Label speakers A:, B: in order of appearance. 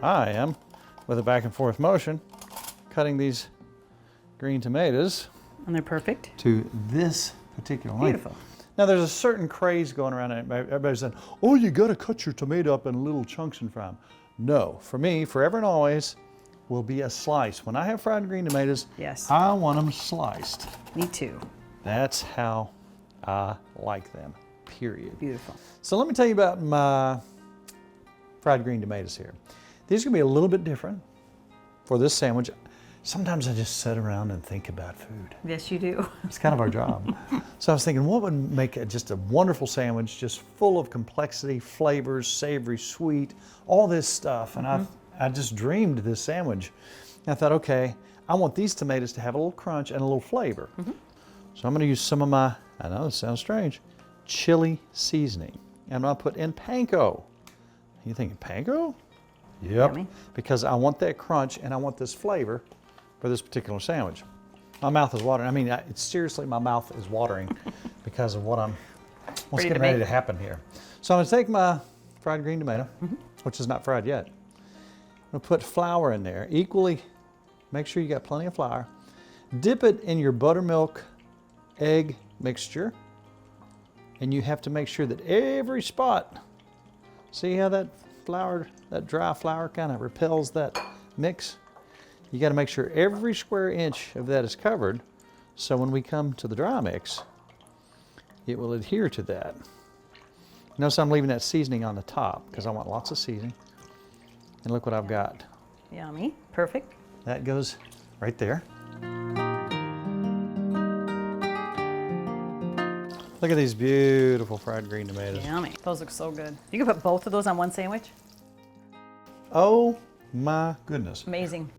A: I am, with a back and forth motion, cutting these green tomatoes.
B: And they're perfect.
A: To this particular length.
B: Beautiful.
A: Now there's a certain craze going around, and everybody's saying, oh, you gotta cut your tomato up in little chunks and fry them. No, for me, forever and always, will be a slice. When I have fried green tomatoes,
B: Yes.
A: I want them sliced.
B: Me too.
A: That's how I like them, period.
B: Beautiful.
A: So let me tell you about my fried green tomatoes here. These are gonna be a little bit different for this sandwich. Sometimes I just sit around and think about food.
B: Yes, you do.
A: It's kind of our job. So I was thinking, what would make it just a wonderful sandwich, just full of complexity, flavors, savory, sweet, all this stuff. And I just dreamed this sandwich. And I thought, okay, I want these tomatoes to have a little crunch and a little flavor. So I'm gonna use some of my, I know it sounds strange, chili seasoning. And I'm gonna put in panko. You thinking panko? Yep,
B: Yummy.
A: because I want that crunch and I want this flavor for this particular sandwich. My mouth is watering. I mean, it's seriously, my mouth is watering because of what's getting ready to happen here. So I'm gonna take my fried green tomato, which is not fried yet. I'm gonna put flour in there, equally, make sure you got plenty of flour. Dip it in your buttermilk egg mixture, and you have to make sure that every spot, see how that flour, that dry flour kind of repels that mix? You got to make sure every square inch of that is covered, so when we come to the dry mix, it will adhere to that. Notice I'm leaving that seasoning on the top because I want lots of seasoning. And look what I've got.
B: Yummy. Perfect.
A: That goes right there. Look at these beautiful fried green tomatoes.
B: Yummy. Those look so good. You could put both of those on one sandwich.
A: Oh my goodness.
B: Amazing.